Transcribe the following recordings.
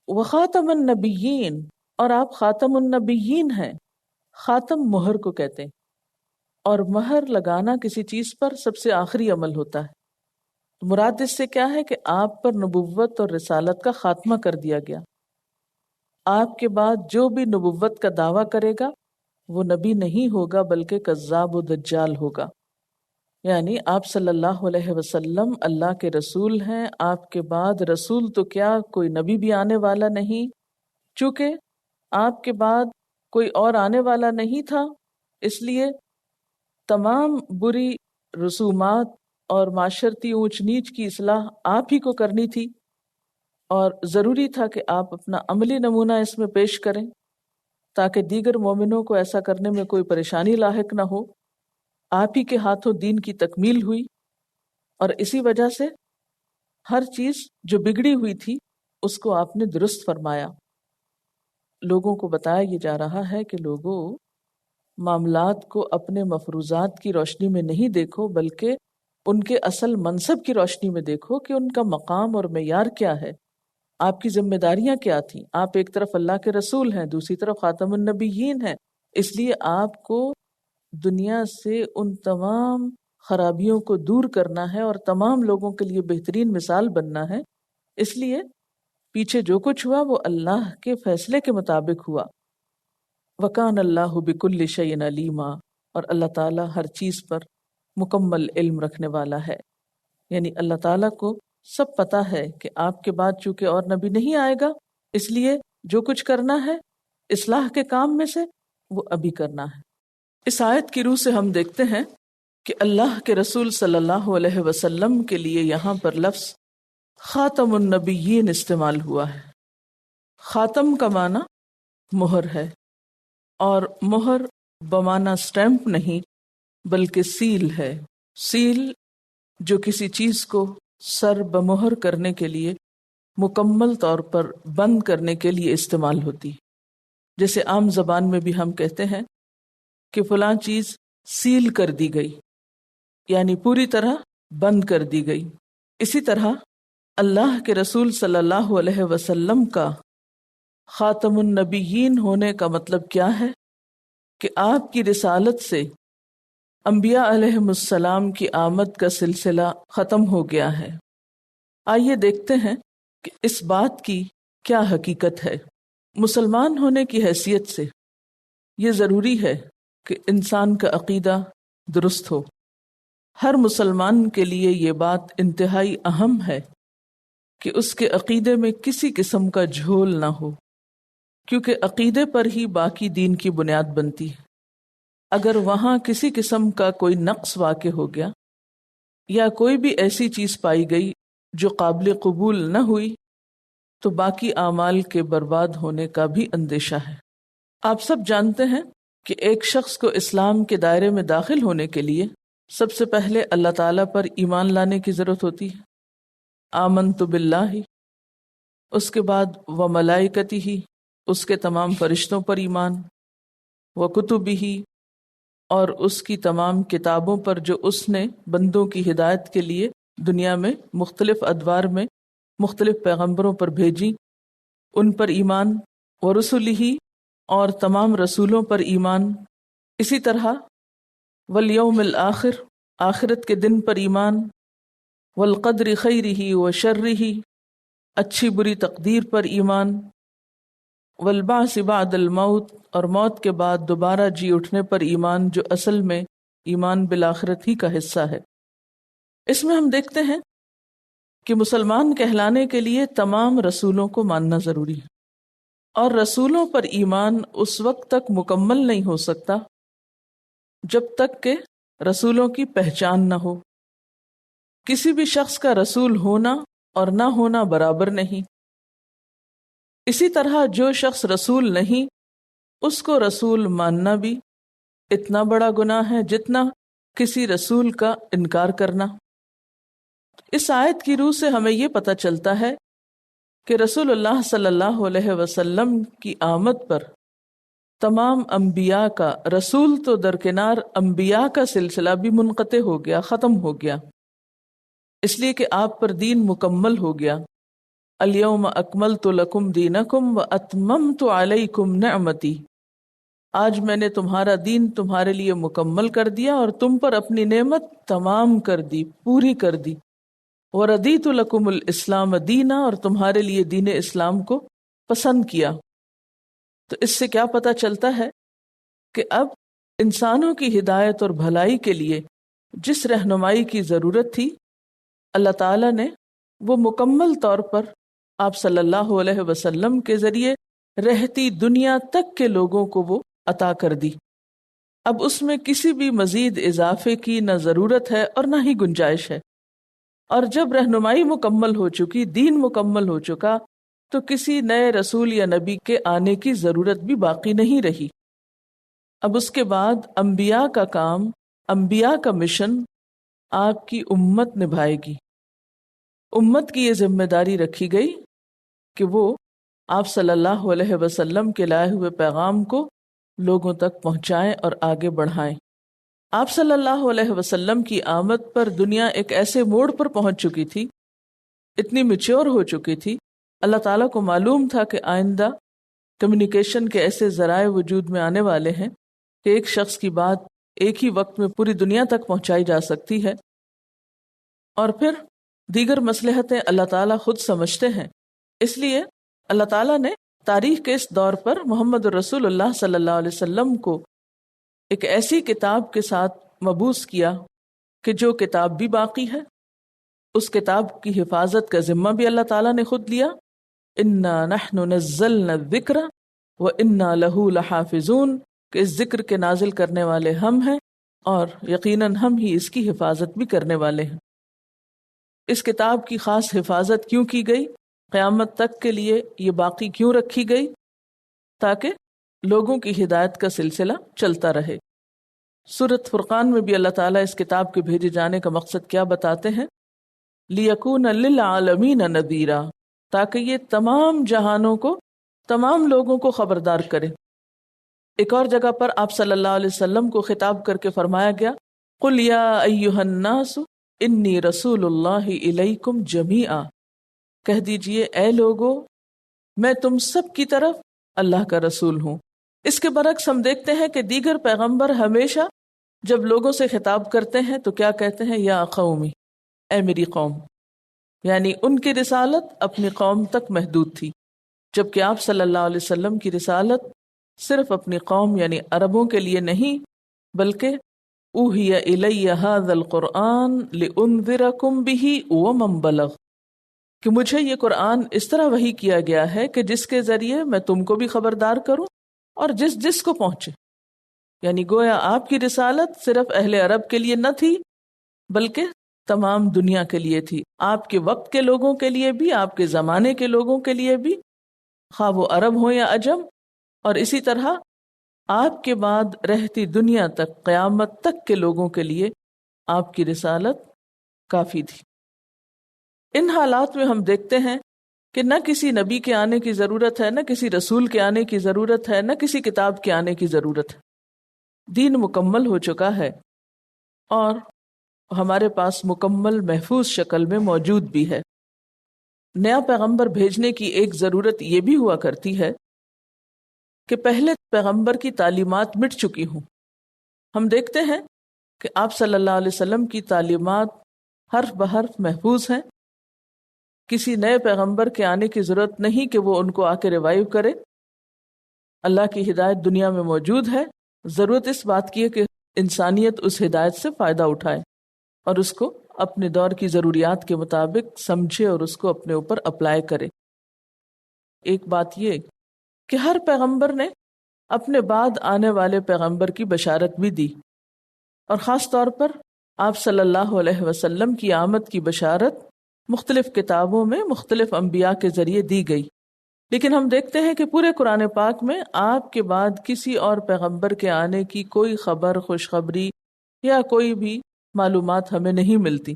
وخاتم النبیین، اور آپ خاتم النبیین ہیں۔ خاتم مہر کو کہتے ہیں، اور مہر لگانا کسی چیز پر سب سے آخری عمل ہوتا ہے۔ مراد اس سے کیا ہے کہ آپ پر نبوت اور رسالت کا خاتمہ کر دیا گیا۔ آپ کے بعد جو بھی نبوت کا دعویٰ کرے گا وہ نبی نہیں ہوگا بلکہ کذاب و دجال ہوگا۔ یعنی آپ صلی اللہ علیہ وسلم اللہ کے رسول ہیں، آپ کے بعد رسول تو کیا کوئی نبی بھی آنے والا نہیں، چونکہ آپ کے بعد کوئی اور آنے والا نہیں تھا، اس لیے تمام بری رسومات اور معاشرتی اونچ نیچ کی اصلاح آپ ہی کو کرنی تھی، اور ضروری تھا کہ آپ اپنا عملی نمونہ اس میں پیش کریں تاکہ دیگر مومنوں کو ایسا کرنے میں کوئی پریشانی لاحق نہ ہو۔ آپ ہی کے ہاتھوں دین کی تکمیل ہوئی، اور اسی وجہ سے ہر چیز جو بگڑی ہوئی تھی اس کو آپ نے درست فرمایا۔ لوگوں کو بتایا یہ جا رہا ہے کہ لوگوں، معاملات کو اپنے مفروضات کی روشنی میں نہیں دیکھو بلکہ ان کے اصل منصب کی روشنی میں دیکھو کہ ان کا مقام اور معیار کیا ہے، آپ کی ذمہ داریاں کیا تھیں۔ آپ ایک طرف اللہ کے رسول ہیں، دوسری طرف خاتم النبیین ہیں، اس لیے آپ کو دنیا سے ان تمام خرابیوں کو دور کرنا ہے اور تمام لوگوں کے لیے بہترین مثال بننا ہے۔ اس لیے پیچھے جو کچھ ہوا وہ اللہ کے فیصلے کے مطابق ہوا۔ وَكَانَ اللَّهُ بِكُلِّ شَيْءٍ عَلِيمًا، اور اللہ تعالیٰ ہر چیز پر مکمل علم رکھنے والا ہے۔ یعنی اللہ تعالیٰ کو سب پتا ہے کہ آپ کے بعد چونکہ اور نبی نہیں آئے گا، اس لیے جو کچھ کرنا ہے اصلاح کے کام میں سے وہ ابھی کرنا ہے۔ اس آیت کی روح سے ہم دیکھتے ہیں کہ اللہ کے رسول صلی اللہ علیہ وسلم کے لیے یہاں پر لفظ خاتم النبیین استعمال ہوا ہے۔ خاتم کا معنی مہر ہے، اور مہر بمعنی سٹیمپ نہیں بلکہ سیل ہے۔ سیل جو کسی چیز کو سر بمہر کرنے کے لیے مکمل طور پر بند کرنے کے لیے استعمال ہوتی، جیسے عام زبان میں بھی ہم کہتے ہیں کہ فلاں چیز سیل کر دی گئی، یعنی پوری طرح بند کر دی گئی۔ اسی طرح اللہ کے رسول صلی اللہ علیہ وسلم کا خاتم النبیین ہونے کا مطلب کیا ہے کہ آپ کی رسالت سے انبیاء علیہم السلام کی آمد کا سلسلہ ختم ہو گیا ہے۔ آئیے دیکھتے ہیں کہ اس بات کی کیا حقیقت ہے۔ مسلمان ہونے کی حیثیت سے یہ ضروری ہے کہ انسان کا عقیدہ درست ہو۔ ہر مسلمان کے لیے یہ بات انتہائی اہم ہے کہ اس کے عقیدے میں کسی قسم کا جھول نہ ہو، کیونکہ عقیدے پر ہی باقی دین کی بنیاد بنتی ہے۔ اگر وہاں کسی قسم کا کوئی نقص واقع ہو گیا یا کوئی بھی ایسی چیز پائی گئی جو قابل قبول نہ ہوئی تو باقی اعمال کے برباد ہونے کا بھی اندیشہ ہے۔ آپ سب جانتے ہیں کہ ایک شخص کو اسلام کے دائرے میں داخل ہونے کے لیے سب سے پہلے اللہ تعالیٰ پر ایمان لانے کی ضرورت ہوتی ہے۔ آمنت باللہ، اس کے بعد وملائکتہ، اس کے تمام فرشتوں پر ایمان، وکتبہ، اور اس کی تمام کتابوں پر جو اس نے بندوں کی ہدایت کے لیے دنیا میں مختلف ادوار میں مختلف پیغمبروں پر بھیجی، ان پر ایمان، ورسلہ، اور تمام رسولوں پر ایمان۔ اسی طرح والیوم الآخر، آخرت کے دن پر ایمان، والقدر خیرہ وشرہ، اچھی بری تقدیر پر ایمان، والبعث بعد الموت، اور موت کے بعد دوبارہ جی اٹھنے پر ایمان، جو اصل میں ایمان بالآخرت ہی کا حصہ ہے۔ اس میں ہم دیکھتے ہیں کہ مسلمان کہلانے کے لیے تمام رسولوں کو ماننا ضروری ہے، اور رسولوں پر ایمان اس وقت تک مکمل نہیں ہو سکتا جب تک کہ رسولوں کی پہچان نہ ہو۔ کسی بھی شخص کا رسول ہونا اور نہ ہونا برابر نہیں۔ اسی طرح جو شخص رسول نہیں، اس کو رسول ماننا بھی اتنا بڑا گناہ ہے جتنا کسی رسول کا انکار کرنا۔ اس آیت کی روح سے ہمیں یہ پتہ چلتا ہے کہ رسول اللہ صلی اللہ علیہ وسلم کی آمد پر تمام انبیاء کا، رسول تو درکنار، انبیاء کا سلسلہ بھی منقطع ہو گیا، ختم ہو گیا، اس لیے کہ آپ پر دین مکمل ہو گیا۔ الیوم اکملت لکم دینکم واتممت علیکم نعمتی، آج میں نے تمہارا دین تمہارے لیے مکمل کر دیا اور تم پر اپنی نعمت تمام کر دی، پوری کر دی۔ وردیت لکم الاسلام دینا، اور تمہارے لیے دین اسلام کو پسند کیا۔ تو اس سے کیا پتہ چلتا ہے کہ اب انسانوں کی ہدایت اور بھلائی کے لیے جس رہنمائی کی ضرورت تھی، اللہ تعالیٰ نے وہ مکمل طور پر آپ صلی اللہ علیہ وسلم کے ذریعے رہتی دنیا تک کے لوگوں کو وہ عطا کر دی۔ اب اس میں کسی بھی مزید اضافے کی نہ ضرورت ہے اور نہ ہی گنجائش ہے۔ اور جب رہنمائی مکمل ہو چکی، دین مکمل ہو چکا، تو کسی نئے رسول یا نبی کے آنے کی ضرورت بھی باقی نہیں رہی۔ اب اس کے بعد انبیاء کا کام، انبیاء کا مشن آپ کی امت نبھائے گی۔ امت کی یہ ذمہ داری رکھی گئی کہ وہ آپ صلی اللہ علیہ وسلم کے لائے ہوئے پیغام کو لوگوں تک پہنچائیں اور آگے بڑھائیں۔ آپ صلی اللہ علیہ وسلم کی آمد پر دنیا ایک ایسے موڑ پر پہنچ چکی تھی، اتنی میچور ہو چکی تھی، اللہ تعالیٰ کو معلوم تھا کہ آئندہ کمیونیکیشن کے ایسے ذرائع وجود میں آنے والے ہیں کہ ایک شخص کی بات ایک ہی وقت میں پوری دنیا تک پہنچائی جا سکتی ہے، اور پھر دیگر مصلحتیں اللہ تعالیٰ خود سمجھتے ہیں۔ اس لیے اللہ تعالیٰ نے تاریخ کے اس دور پر محمد رسول اللہ صلی اللہ علیہ وسلم کو ایک ایسی کتاب کے ساتھ مبعوث کیا کہ جو کتاب بھی باقی ہے، اس کتاب کی حفاظت کا ذمہ بھی اللہ تعالیٰ نے خود لیا۔ انا نحن نزلنا الذکر وانا لہ لحافظون، کہ اس ذکر کے نازل کرنے والے ہم ہیں اور یقیناً ہم ہی اس کی حفاظت بھی کرنے والے ہیں۔ اس کتاب کی خاص حفاظت کیوں کی گئی؟ قیامت تک کے لیے یہ باقی کیوں رکھی گئی؟ تاکہ لوگوں کی ہدایت کا سلسلہ چلتا رہے۔ سورۃ فرقان میں بھی اللہ تعالیٰ اس کتاب کے بھیجے جانے کا مقصد کیا بتاتے ہیں؟ لِيَكُونَ لِلْعَالَمِينَ نَذِيرًا، تاکہ یہ تمام جہانوں کو، تمام لوگوں کو خبردار کرے۔ ایک اور جگہ پر آپ صلی اللہ علیہ وسلم کو خطاب کر کے فرمایا گیا، قُلْ يَا أَيُّهَا النَّاسُ إِنِّي رَسُولُ اللَّهِ إِلَيْكُمْ جَمِيعًا، کہہ دیجئے اے لوگو، میں تم سب کی طرف اللہ کا رسول ہوں۔ اس کے برعکس ہم دیکھتے ہیں کہ دیگر پیغمبر ہمیشہ جب لوگوں سے خطاب کرتے ہیں تو کیا کہتے ہیں؟ یا قومی، اے میری قوم، یعنی ان کی رسالت اپنی قوم تک محدود تھی، جبکہ آپ صلی اللہ علیہ وسلم کی رسالت صرف اپنی قوم یعنی عربوں کے لیے نہیں، بلکہ اوحی الی ھذا القرآن لانذرکم بہ ومن بلغ، کہ مجھے یہ قرآن اس طرح وحی کیا گیا ہے کہ جس کے ذریعے میں تم کو بھی خبردار کروں اور جس جس کو پہنچے۔ یعنی گویا آپ کی رسالت صرف اہل عرب کے لیے نہ تھی بلکہ تمام دنیا کے لیے تھی، آپ کے وقت کے لوگوں کے لیے بھی، آپ کے زمانے کے لوگوں کے لیے بھی، خواہ وہ عرب ہوں یا عجم، اور اسی طرح آپ کے بعد رہتی دنیا تک، قیامت تک کے لوگوں کے لیے آپ کی رسالت کافی تھی۔ ان حالات میں ہم دیکھتے ہیں کہ نہ کسی نبی کے آنے کی ضرورت ہے، نہ کسی رسول کے آنے کی ضرورت ہے، نہ کسی کتاب کے آنے کی ضرورت ہے۔ دین مکمل ہو چکا ہے اور ہمارے پاس مکمل محفوظ شکل میں موجود بھی ہے۔ نیا پیغمبر بھیجنے کی ایک ضرورت یہ بھی ہوا کرتی ہے کہ پہلے پیغمبر کی تعلیمات مٹ چکی ہوں۔ ہم دیکھتے ہیں کہ آپ صلی اللہ علیہ وسلم کی تعلیمات حرف بحرف محفوظ ہیں، کسی نئے پیغمبر کے آنے کی ضرورت نہیں کہ وہ ان کو آ کے ریوائیو کرے۔ اللہ کی ہدایت دنیا میں موجود ہے، ضرورت اس بات کی ہے کہ انسانیت اس ہدایت سے فائدہ اٹھائے اور اس کو اپنے دور کی ضروریات کے مطابق سمجھے اور اس کو اپنے اوپر اپلائی کرے۔ ایک بات یہ کہ ہر پیغمبر نے اپنے بعد آنے والے پیغمبر کی بشارت بھی دی، اور خاص طور پر آپ صلی اللہ علیہ وسلم کی آمد کی بشارت مختلف کتابوں میں مختلف انبیاء کے ذریعے دی گئی، لیکن ہم دیکھتے ہیں کہ پورے قرآن پاک میں آپ کے بعد کسی اور پیغمبر کے آنے کی کوئی خبر، خوشخبری یا کوئی بھی معلومات ہمیں نہیں ملتی۔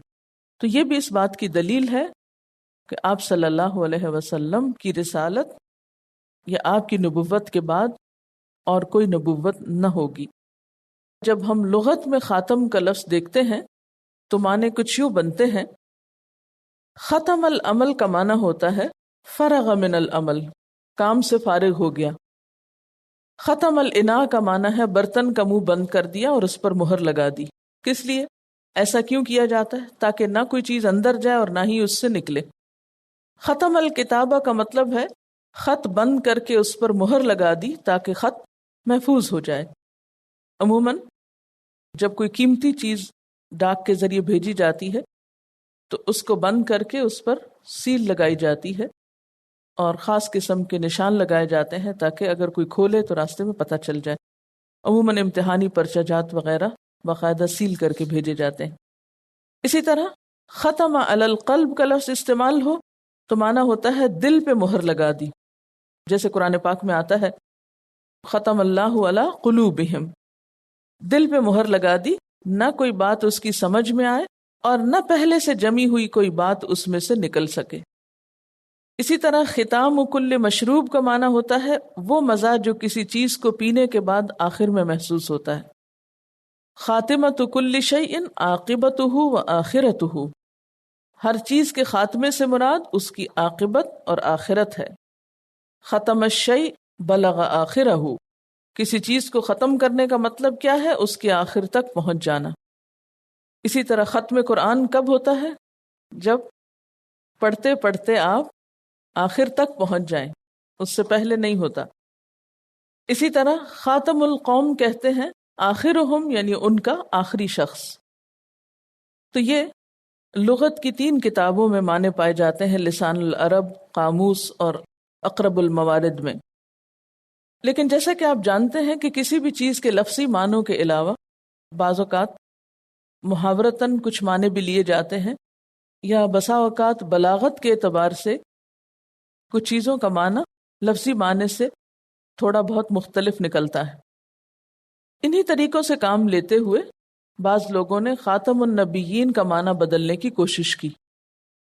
تو یہ بھی اس بات کی دلیل ہے کہ آپ صلی اللہ علیہ وسلم کی رسالت یا آپ کی نبوت کے بعد اور کوئی نبوت نہ ہوگی۔ جب ہم لغت میں خاتم کا لفظ دیکھتے ہیں تو معنی کچھ یوں بنتے ہیں۔ ختم العمل کا معنی ہوتا ہے فرغ من العمل، کام سے فارغ ہو گیا۔ ختم الاناء کا معنی ہے برتن کا منہ بند کر دیا اور اس پر مہر لگا دی۔ کس لیے ایسا کیوں کیا جاتا ہے؟ تاکہ نہ کوئی چیز اندر جائے اور نہ ہی اس سے نکلے۔ ختم الکتابہ کا مطلب ہے خط بند کر کے اس پر مہر لگا دی تاکہ خط محفوظ ہو جائے۔ عموماً جب کوئی قیمتی چیز ڈاک کے ذریعے بھیجی جاتی ہے تو اس کو بند کر کے اس پر سیل لگائی جاتی ہے اور خاص قسم کے نشان لگائے جاتے ہیں تاکہ اگر کوئی کھولے تو راستے میں پتہ چل جائے۔ عموماً امتحانی پرچہ جات وغیرہ باقاعدہ سیل کر کے بھیجے جاتے ہیں۔ اسی طرح ختم علی القلب کا لفظ استعمال ہو تو معنی ہوتا ہے دل پہ مہر لگا دی، جیسے قرآن پاک میں آتا ہے ختم اللہ علی قلوبہم، دل پہ مہر لگا دی، نہ کوئی بات اس کی سمجھ میں آئے اور نہ پہلے سے جمی ہوئی کوئی بات اس میں سے نکل سکے۔ اسی طرح ختام کل مشروب کا معنی ہوتا ہے وہ مزہ جو کسی چیز کو پینے کے بعد آخر میں محسوس ہوتا ہے۔ خاتمۃ کل شیء عاقبتہ و آخرتہ، ہر چیز کے خاتمے سے مراد اس کی عاقبت اور آخرت ہے۔ ختم الشیء بلغ آخرہ، کسی چیز کو ختم کرنے کا مطلب کیا ہے؟ اس کے آخر تک پہنچ جانا۔ اسی طرح ختم قرآن کب ہوتا ہے؟ جب پڑھتے پڑھتے آپ آخر تک پہنچ جائیں، اس سے پہلے نہیں ہوتا۔ اسی طرح خاتم القوم کہتے ہیں آخرہم، یعنی ان کا آخری شخص۔ تو یہ لغت کی 3 کتابوں میں معنی پائے جاتے ہیں، لسان العرب، قاموس اور اقرب الموارد میں۔ لیکن جیسا کہ آپ جانتے ہیں کہ کسی بھی چیز کے لفظی معنوں کے علاوہ بعض اوقات محاورتاً کچھ معنی بھی لیے جاتے ہیں، یا بسا اوقات بلاغت کے اعتبار سے کچھ چیزوں کا معنی لفظی معنی سے تھوڑا بہت مختلف نکلتا ہے۔ انہی طریقوں سے کام لیتے ہوئے بعض لوگوں نے خاتم النبیین کا معنی بدلنے کی کوشش کی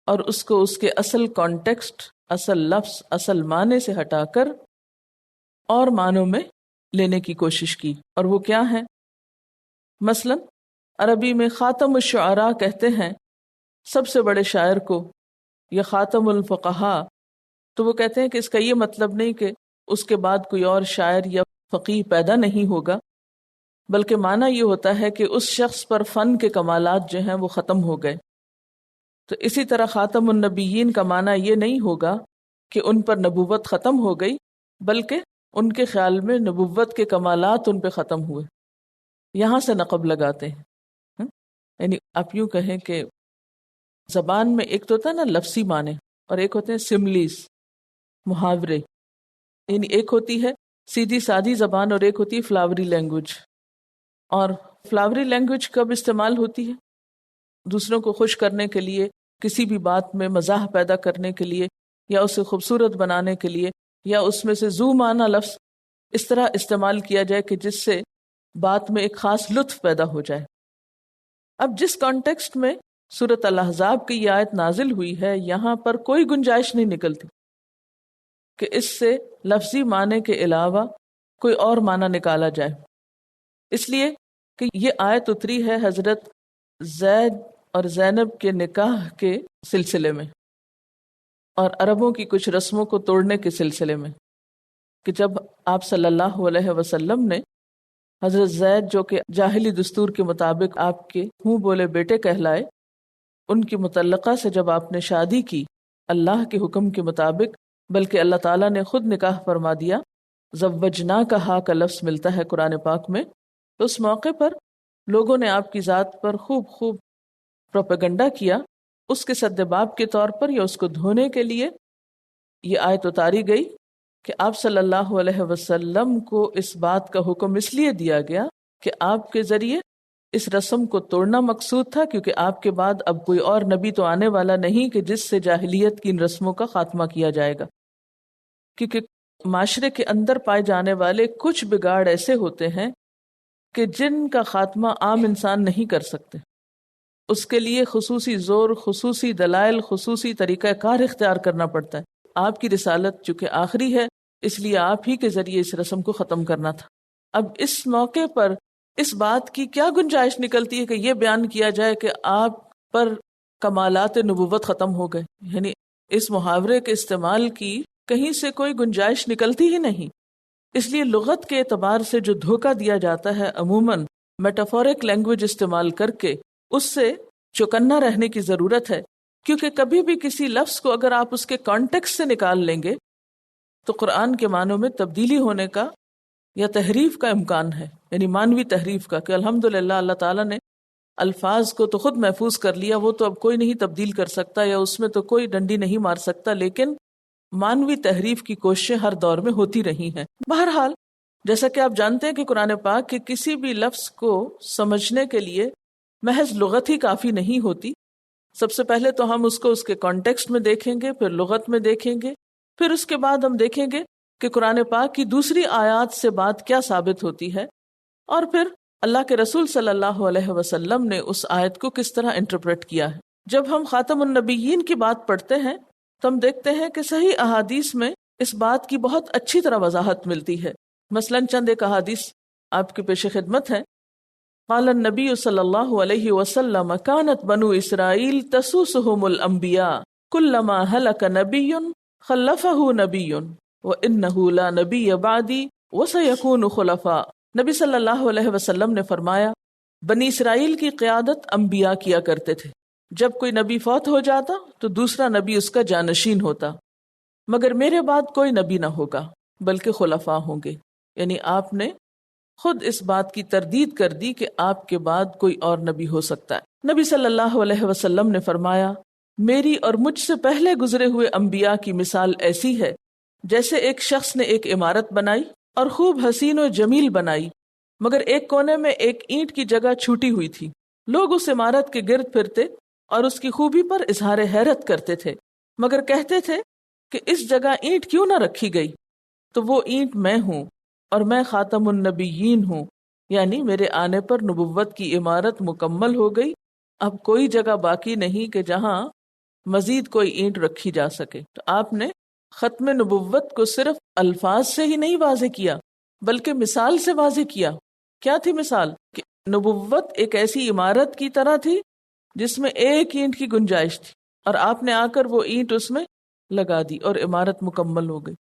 اور اس کو اس کے اصل کانٹیکسٹ، اصل لفظ، اصل معنی سے ہٹا کر اور معنوں میں لینے کی کوشش کی۔ اور وہ کیا ہیں؟ مثلا عربی میں خاتم الشعراء کہتے ہیں سب سے بڑے شاعر کو، یا خاتم الفقہاء، تو وہ کہتے ہیں کہ اس کا یہ مطلب نہیں کہ اس کے بعد کوئی اور شاعر یا فقیہ پیدا نہیں ہوگا، بلکہ معنی یہ ہوتا ہے کہ اس شخص پر فن کے کمالات جو ہیں وہ ختم ہو گئے۔ تو اسی طرح خاتم النبیین کا معنی یہ نہیں ہوگا کہ ان پر نبوت ختم ہو گئی، بلکہ ان کے خیال میں نبوت کے کمالات ان پہ ختم ہوئے۔ یہاں سے نقب لگاتے ہیں۔ یعنی آپ یوں کہیں کہ زبان میں ایک تو ہوتا ہے نا لفظی معنی، اور ایک ہوتے ہیں سملیز، محاورے۔ یعنی ایک ہوتی ہے سیدھی سادھی زبان اور ایک ہوتی ہے فلاوری لینگویج۔ اور فلاوری لینگویج کب استعمال ہوتی ہے؟ دوسروں کو خوش کرنے کے لیے، کسی بھی بات میں مزاح پیدا کرنے کے لیے، یا اسے خوبصورت بنانے کے لیے، یا اس میں سے ذو معنی لفظ اس طرح استعمال کیا جائے کہ جس سے بات میں ایک خاص لطف پیدا ہو جائے۔ اب جس کانٹیکسٹ میں سورۃ الاحزاب کی یہ آیت نازل ہوئی ہے، یہاں پر کوئی گنجائش نہیں نکلتی کہ اس سے لفظی معنی کے علاوہ کوئی اور معنی نکالا جائے، اس لیے کہ یہ آیت اتری ہے حضرت زید اور زینب کے نکاح کے سلسلے میں اور عربوں کی کچھ رسموں کو توڑنے کے سلسلے میں، کہ جب آپ صلی اللہ علیہ وسلم نے حضرت زید، جو کہ جاہلی دستور کے مطابق آپ کے منہ بولے بیٹے کہلائے، ان کی متعلقہ سے جب آپ نے شادی کی اللہ کے حکم کے مطابق، بلکہ اللہ تعالیٰ نے خود نکاح فرما دیا، زوجنا کا ہا کا لفظ ملتا ہے قرآن پاک میں، تو اس موقع پر لوگوں نے آپ کی ذات پر خوب پروپیگنڈا کیا۔ اس کے سدباب کے طور پر یا اس کو دھونے کے لیے یہ آیت اتاری گئی کہ آپ صلی اللہ علیہ وسلم کو اس بات کا حکم اس لیے دیا گیا کہ آپ کے ذریعے اس رسم کو توڑنا مقصود تھا، کیونکہ آپ کے بعد اب کوئی اور نبی تو آنے والا نہیں کہ جس سے جاہلیت کی ان رسموں کا خاتمہ کیا جائے گا، کیونکہ معاشرے کے اندر پائے جانے والے کچھ بگاڑ ایسے ہوتے ہیں کہ جن کا خاتمہ عام انسان نہیں کر سکتے، اس کے لیے خصوصی زور، خصوصی دلائل، خصوصی طریقہ کار اختیار کرنا پڑتا ہے۔ آپ کی رسالت چونکہ آخری ہے، اس لیے آپ ہی کے ذریعے اس رسم کو ختم کرنا تھا۔ اب اس موقع پر اس بات کی کیا گنجائش نکلتی ہے کہ یہ بیان کیا جائے کہ آپ پر کمالات نبوت ختم ہو گئے؟ یعنی اس محاورے کے استعمال کی کہیں سے کوئی گنجائش نکلتی ہی نہیں. اس لیے لغت کے اعتبار سے جو دھوکہ دیا جاتا ہے عموماً میٹافورک لینگویج استعمال کر کے، اس سے چوکنا رہنے کی ضرورت ہے، کیونکہ کبھی بھی کسی لفظ کو اگر آپ اس کے کانٹیکسٹ سے نکال لیں گے تو قرآن کے معنوں میں تبدیلی ہونے کا یا تحریف کا امکان ہے، یعنی مانوی تحریف کا، کہ الحمدللہ اللہ تعالیٰ نے الفاظ کو تو خود محفوظ کر لیا، وہ تو اب کوئی نہیں تبدیل کر سکتا یا اس میں تو کوئی ڈنڈی نہیں مار سکتا، لیکن مانوی تحریف کی کوششیں ہر دور میں ہوتی رہی ہیں. بہرحال جیسا کہ آپ جانتے ہیں کہ قرآن پاک کے کسی بھی لفظ کو سمجھنے کے لیے محض لغت ہی کافی نہیں ہوتی. سب سے پہلے تو ہم اس کو اس کے کانٹیکسٹ میں دیکھیں گے، پھر لغت میں دیکھیں گے، پھر اس کے بعد ہم دیکھیں گے کہ قرآن پاک کی دوسری آیات سے بات کیا ثابت ہوتی ہے، اور پھر اللہ کے رسول صلی اللہ علیہ وسلم نے اس آیت کو کس طرح انٹرپریٹ کیا ہے. جب ہم خاتم النبیین کی بات پڑھتے ہیں تو ہم دیکھتے ہیں کہ صحیح احادیث میں اس بات کی بہت اچھی طرح وضاحت ملتی ہے. مثلاً چند ایک احادیث آپ کے پیش خدمت ہیں. قال النبی صلی اللہ علیہ وسلم کانت بنو اسرائیل تسوسهم الانبیاء کلما ہلک نبی خلفہ نبی وانہ لا نبی بعدی وسیکون خلفاء. نبی صلی اللہ علیہ وسلم نے فرمایا بنی اسرائیل کی قیادت انبیاء کیا کرتے تھے، جب کوئی نبی فوت ہو جاتا تو دوسرا نبی اس کا جانشین ہوتا، مگر میرے بعد کوئی نبی نہ ہوگا بلکہ خلفاء ہوں گے. یعنی آپ نے خود اس بات کی تردید کر دی کہ آپ کے بعد کوئی اور نبی ہو سکتا ہے. نبی صلی اللہ علیہ وسلم نے فرمایا میری اور مجھ سے پہلے گزرے ہوئے انبیاء کی مثال ایسی ہے جیسے ایک شخص نے ایک عمارت بنائی اور خوب حسین و جمیل بنائی، مگر ایک کونے میں ایک اینٹ کی جگہ چھوٹی ہوئی تھی. لوگ اس عمارت کے گرد پھرتے اور اس کی خوبی پر اظہار حیرت کرتے تھے، مگر کہتے تھے کہ اس جگہ اینٹ کیوں نہ رکھی گئی؟ تو وہ اینٹ میں ہوں، اور میں خاتم النبیین ہوں، یعنی میرے آنے پر نبوت کی عمارت مکمل ہو گئی، اب کوئی جگہ باقی نہیں کہ جہاں مزید کوئی اینٹ رکھی جا سکے. تو آپ نے ختم نبوت کو صرف الفاظ سے ہی نہیں واضح کیا بلکہ مثال سے واضح کیا. کیا تھی مثال؟ کہ نبوت ایک ایسی عمارت کی طرح تھی جس میں ایک اینٹ کی گنجائش تھی، اور آپ نے آ کر وہ اینٹ اس میں لگا دی اور عمارت مکمل ہو گئی.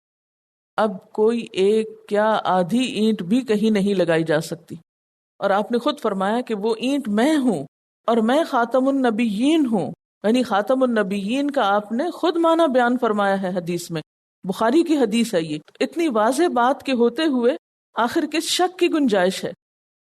اب کوئی ایک کیا آدھی اینٹ بھی کہیں نہیں لگائی جا سکتی. اور آپ نے خود فرمایا کہ وہ اینٹ میں ہوں اور میں خاتم النبیین ہوں، یعنی خاتم النبیین کا آپ نے خود معنی بیان فرمایا ہے حدیث میں. بخاری کی حدیث ہے یہ. اتنی واضح بات کے ہوتے ہوئے آخر کس شک کی گنجائش ہے؟